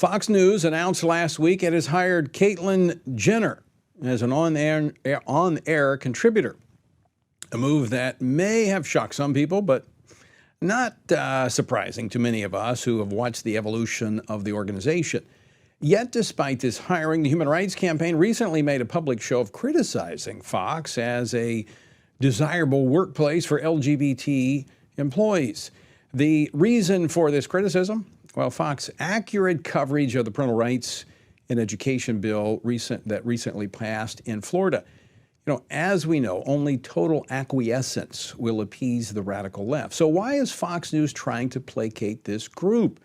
Fox News announced last week it has hired Caitlyn Jenner as an on-air contributor, a move that may have shocked some people, but not surprising to many of us who have watched the evolution of the organization. Yet, despite this hiring, the Human Rights Campaign recently made a public show of criticizing Fox as a desirable workplace for LGBT employees. The reason for this criticism? Well, Fox's accurate coverage of the parental rights in education bill that recently passed in Florida. As we know, only total acquiescence will appease the radical left. So why is Fox News trying to placate this group?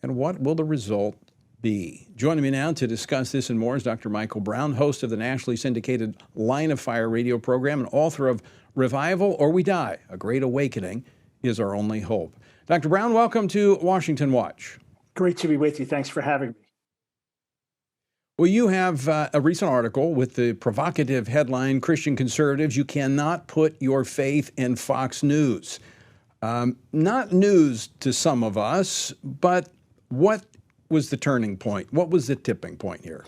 And what will the result be? Joining me now to discuss this and more is Dr. Michael Brown, host of the nationally syndicated Line of Fire radio program and author of Revival or We Die, A Great Awakening is Our Only Hope. Dr. Brown, welcome to Washington Watch. Great to be with you. Thanks for having me. Well, you have a recent article with the provocative headline, Christian Conservatives, You Cannot Put Your Faith in Fox News. Not news to some of us, but what was the turning point? What was the tipping point here?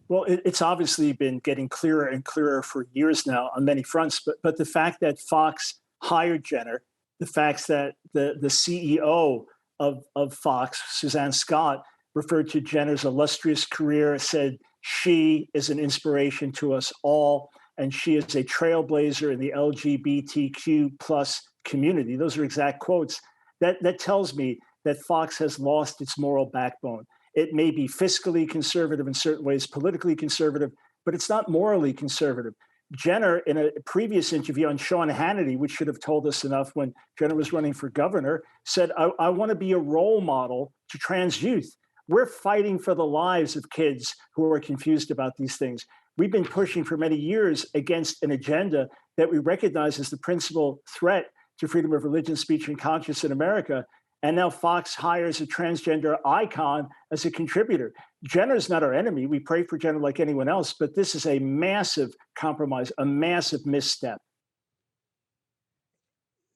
Well, it's obviously been getting clearer and clearer for years now on many fronts, but the fact that Fox hired Jenner, the fact that the CEO of Fox, Suzanne Scott, referred to Jenner's illustrious career, said she is an inspiration to us all, and she is a trailblazer in the LGBTQ plus community. Those are exact quotes. That tells me that Fox has lost its moral backbone. It may be fiscally conservative in certain ways, politically conservative, but it's not morally conservative. Jenner, in a previous interview on Sean Hannity, which should have told us enough when Jenner was running for governor, said, I want to be a role model to trans youth. We're fighting for the lives of kids who are confused about these things. We've been pushing for many years against an agenda that we recognize as the principal threat to freedom of religion, speech, and conscience in America. And now Fox hires a transgender icon as a contributor. Jenner's not our enemy. We pray for Jenner like anyone else, but this is a massive compromise, a massive misstep.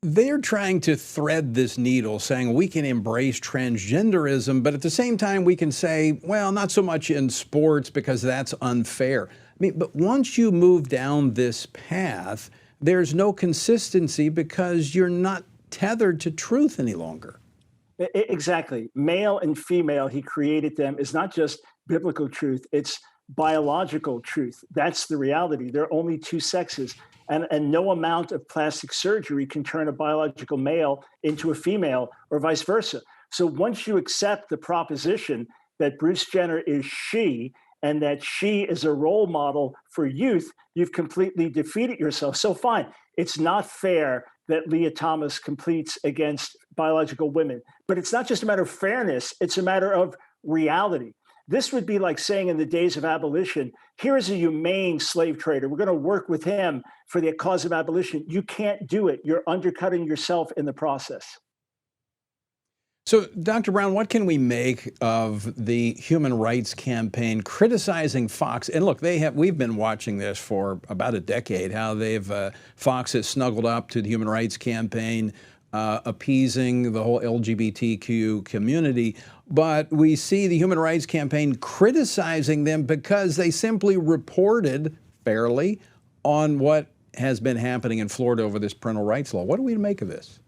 They're trying to thread this needle, saying we can embrace transgenderism, but at the same time we can say, well, not so much in sports because that's unfair. But once you move down this path, there's no consistency because you're not tethered to truth any longer. Exactly. Male and female, he created them, is not just biblical truth, it's biological truth. That's the reality. There are only two sexes. And no amount of plastic surgery can turn a biological male into a female or vice versa. So once you accept the proposition that Bruce Jenner is she and that she is a role model for youth, you've completely defeated yourself. So fine, it's not fair that Leah Thomas competes against biological women. But it's not just a matter of fairness, it's a matter of reality. This would be like saying in the days of abolition, here is a humane slave trader. We're going to work with him for the cause of abolition. You can't do it. You're undercutting yourself in the process. So, Dr. Brown, what can we make of the Human Rights Campaign criticizing Fox? And look, we've been watching this for about a decade, how Fox has snuggled up to the Human Rights Campaign, appeasing the whole LGBTQ community. But we see the Human Rights Campaign criticizing them because they simply reported fairly on what has been happening in Florida over this parental rights law. What do we make of this?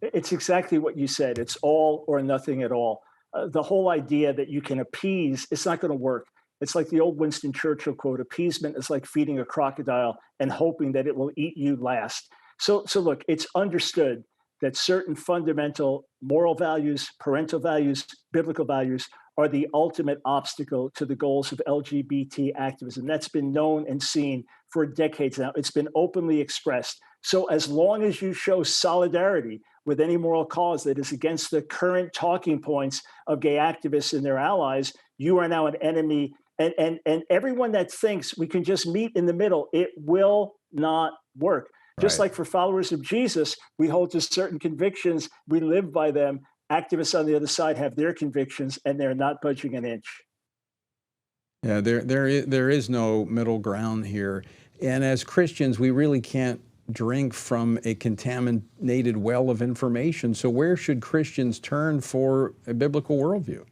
It's exactly what you said. It's all or nothing at all. The whole idea that you can appease, it's not going to work. It's like the old Winston Churchill quote, appeasement is like feeding a crocodile and hoping that it will eat you last. So look, it's understood that certain fundamental moral values, parental values, biblical values are the ultimate obstacle to the goals of LGBT activism. That's been known and seen for decades now. It's been openly expressed. So as long as you show solidarity with any moral cause that is against the current talking points of gay activists and their allies, you are now an enemy. And everyone that thinks we can just meet in the middle, it will not work. Just like for followers of Jesus, we hold to certain convictions, we live by them. Activists on the other side have their convictions, and they're not budging an inch. Yeah, there is no middle ground here. And as Christians, we really can't drink from a contaminated well of information. So where should Christians turn for a biblical worldview?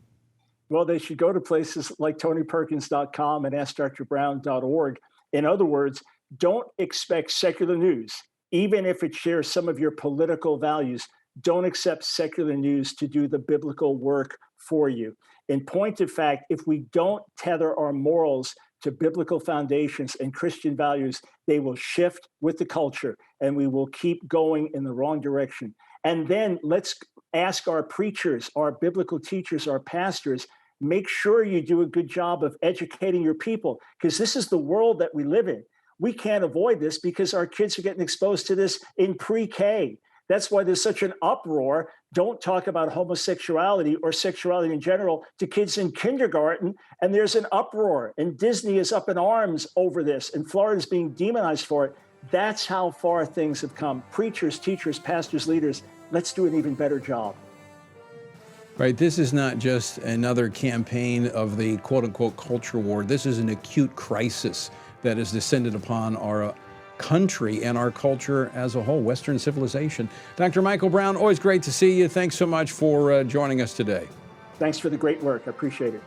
Well, they should go to places like tonyperkins.com and askdrbrown.org. In other words, don't expect secular news, even if it shares some of your political values. Don't accept secular news to do the biblical work for you. In point of fact, if we don't tether our morals to biblical foundations and Christian values, they will shift with the culture and we will keep going in the wrong direction. And then let's ask our preachers, our biblical teachers, our pastors, make sure you do a good job of educating your people, because this is the world that we live in. We can't avoid this because our kids are getting exposed to this in pre-K. That's why there's such an uproar. Don't talk about homosexuality or sexuality in general to kids in kindergarten. And there's an uproar. And Disney is up in arms over this. And Florida is being demonized for it. That's how far things have come. Preachers, teachers, pastors, leaders, let's do an even better job. Right, this is not just another campaign of the quote-unquote culture war. This is an acute crisis that has descended upon our country and our culture as a whole, Western civilization. Dr. Michael Brown, always great to see you. Thanks so much for joining us today. Thanks for the great work. I appreciate it.